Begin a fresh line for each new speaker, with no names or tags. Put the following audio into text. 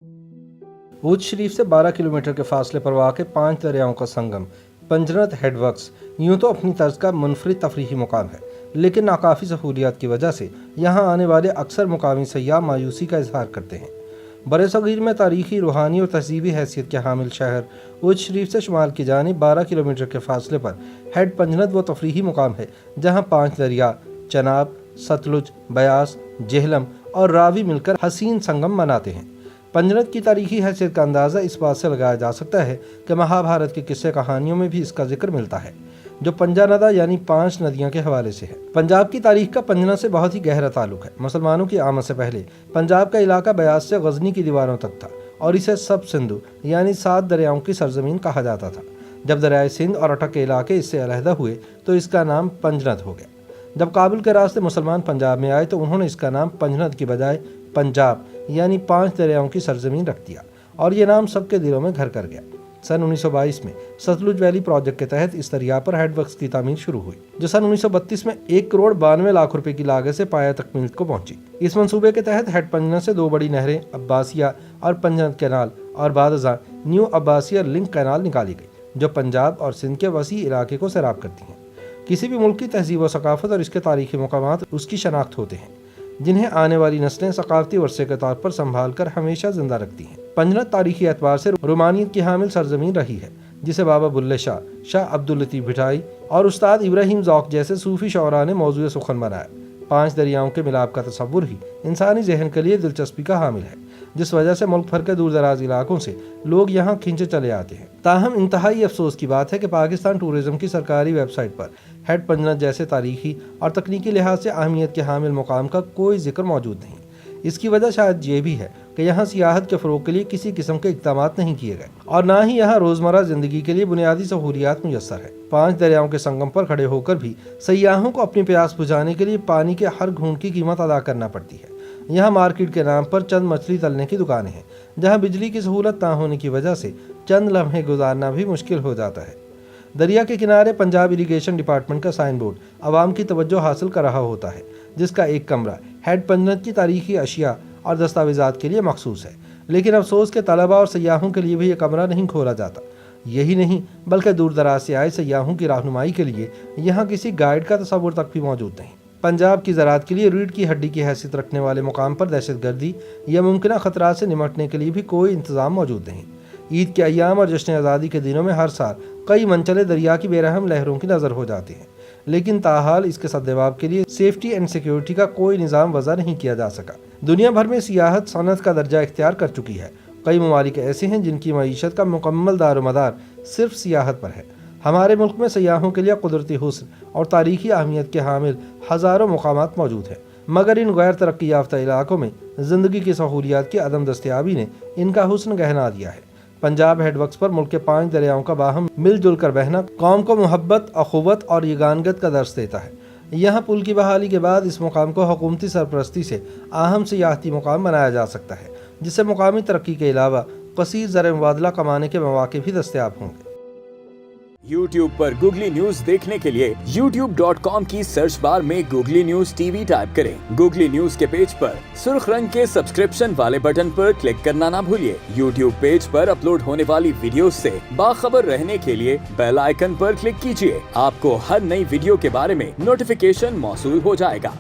उच शरीफ से 12 किलोमीटर के फासले पर वाक़ 5 दरियाओं का संगम पंजनत हेडवर्क्स यूँ तो अपनी तर्ज का मुनफरिद तफरीही मुकाम है, लेकिन नाकाफ़ी सहूलियात की वजह से यहाँ आने वाले अक्सर मुकामी सयाह मायूसी का इजहार करते हैं। बरसग़ीर में तारीख़ी, रूहानी और तहज़ीबी हैसियत के हामिल शहर उच शरीफ से शुमाल की जानिब 12 किलोमीटर के फासले पर हेड पंजनत वो तफरीही मुकाम है जहाँ 5 दरिया चनाब, सतलुज, बयास, जेहलम और रावी मिलकर हसीन संगम मनाते हैं। पंजनत की तारीखी हैसियत का अंदाज़ा इस बात से लगाया जा सकता है कि महाभारत के किस्से कहानियों में भी इसका जिक्र मिलता है, जो पंजानदा यानी 5 नदियों के हवाले से है। पंजाब की तारीख का पंजना से बहुत ही गहरा ताल्लुक है। मुसलमानों की आमद से पहले पंजाब का इलाका बयास से गजनी की दीवारों तक था और इसे सब सिंधु यानी 7 दरियाओं की सरजमीन कहा जाता था। जब दरियाए सिंध और अटक के इलाके इससे अलहदा हुए तो इसका नाम पंजनत हो गया। जब काबुल के रास्ते मुसलमान पंजाब में आए तो उन्होंने इसका नाम पंजनत की बजाय पंजाब यानी 5 दरियाओं की सरजमीन रख दिया और ये नाम सबके दिलों में घर कर गया। सन 1922 में सतलुज वैली प्रोजेक्ट के तहत इस दरिया पर हेडवर्क्स की तामीर शुरू हुई, जो सन 1932 में 1 करोड़ 92 लाख रुपए की लागत से पाया तकमील को पहुंची। इस मंसूबे के तहत हेड पंजनत से 2 बड़ी नहरें अब्बासिया और पंजनत कैनाल और बाद न्यू अब्बासिया लिंक कैनाल निकाली गई, जो पंजाब और सिंध के वसी इलाके को सैराब करती हैं। किसी भी मुल्क की तहजीब व सकाफत और इसके तारीखी मकामात उसकी शनाख्त होते हैं, जिन्हें आने वाली नस्लें सकाफती वर्से के तौर पर संभाल कर हमेशा जिंदा रखती हैं। पंजनत तारीखी एतबार से रोमानियत की हामिल सरजमीन रही है, जिसे बाबा बुल्ले शाह, शाह अब्दुल लतीफ़ भिठाई और उस्ताद इब्राहिम ज़ौक़ जैसे सूफ़ी शौरा ने मौज़ूए सुखन बनाया। 5 दरियाओं के मिलाप का तसव्वुर ही इंसानी जहन के लिए दिलचस्पी का हामिल है, जिस वजह से मुल्क भर के दूर दराज इलाकों से लोग यहाँ खिंचे चले आते हैं। ताहम इंतहाई अफसोस की बात है कि पाकिस्तान टूरिज़्म की सरकारी वेबसाइट पर हेड पंजनत जैसे तारीखी और तकनीकी लिहाज से अहमियत के हामिल मुकाम का कोई जिक्र मौजूद नहीं। इसकी वजह शायद ये भी है कि यहाँ सियाहत के फ़रोग़ के लिए किसी किस्म के इक़दाम नहीं किए गए और ना ही यहाँ रोज़मर्रा ज़िंदगी के लिए बुनियादी सहूलियात मुयस्सर है। 5 दरियाओं के संगम पर खड़े होकर भी सयाहों को अपनी प्यास बुझाने के लिए पानी के हर घूंट की कीमत अदा करना पड़ती है। यहाँ मार्केट के नाम पर चंद मछली तलने की दुकानें हैं, जहाँ बिजली की सहूलत ना होने की वजह से चंद लम्हे गुजारना भी मुश्किल हो जाता है। दरिया के किनारे पंजाब इरीगेशन डिपार्टमेंट का साइन बोर्ड आवाम की तवज्जो हासिल कर रहा होता है, जिसका एक कमरा हेड पंजनत की तारीखी अशिया और दस्तावेज़ात के लिए मखसूस है, लेकिन अफसोस के तलबा और सयाहों के लिए भी ये कमरा नहीं खोला जाता। यही नहीं बल्कि दूर दराज से आए सयाहों की रहनुमाई के लिए यहाँ किसी गाइड का तस्वुर तक भी मौजूद नहीं। पंजाब की ज़राअत के लिए रीढ़ की हड्डी की हैसियत रखने वाले मुकाम पर दहशतगर्दी या मुमकिन ख़तरात से निमटने के लिए भी कोई इंतज़ाम मौजूद नहीं। ईद के अय्याम और जश्न आज़ादी के दिनों में हर साल कई मंचले दरिया की बेरहम लहरों की नज़र हो जाती हैं, लेकिन ताहाल इसके सद्देबाब के लिए सेफ्टी एंड सिक्योरिटी का कोई निज़ाम वज़ा नहीं किया जा सका। दुनिया भर में सियाहत सनत का दर्जा इख्तियार कर चुकी है। कई ममालिक ऐसे हैं जिनकी मईशत का मुकम्मल दारोमदार सिर्फ सियाहत पर है। हमारे मुल्क में सयाहों के लिए कुदरती हुस्न और तारीखी अहमियत के हामिल हज़ारों मुकामात मौजूद हैं, मगर इन गैर तरक्की याफ्ता इलाकों में ज़िंदगी की सहूलियात की अदम दस्तयाबी ने इनका हुस्न गहना दिया है। पंजाब हेडवर्क्स पर मुल्क के 5 दरियाओं का बाहम मिलजुल कर बहना कौम को मोहब्बत, अखुवत और यगानगत का दर्स देता है। यहाँ पुल की बहाली के बाद इस मुकाम को हुकूमती सरपरस्ती से अहम सियाहती मुकाम बनाया जा सकता है, जिससे मुकामी तरक्की के अलावा कसीर ज़र मुबादला कमाने के मौके भी दस्तयाब होंगे।
YouTube पर गूगली न्यूज देखने के लिए youtube.com की सर्च बार में गूगली न्यूज टीवी टाइप करें। गूगली न्यूज के पेज पर सुर्ख रंग के सब्सक्रिप्शन वाले बटन पर क्लिक करना ना भूलिए। YouTube पेज पर अपलोड होने वाली वीडियोस से बाखबर रहने के लिए बेल आइकन पर क्लिक कीजिए। आपको हर नई वीडियो के बारे में नोटिफिकेशन मौसूल हो जाएगा।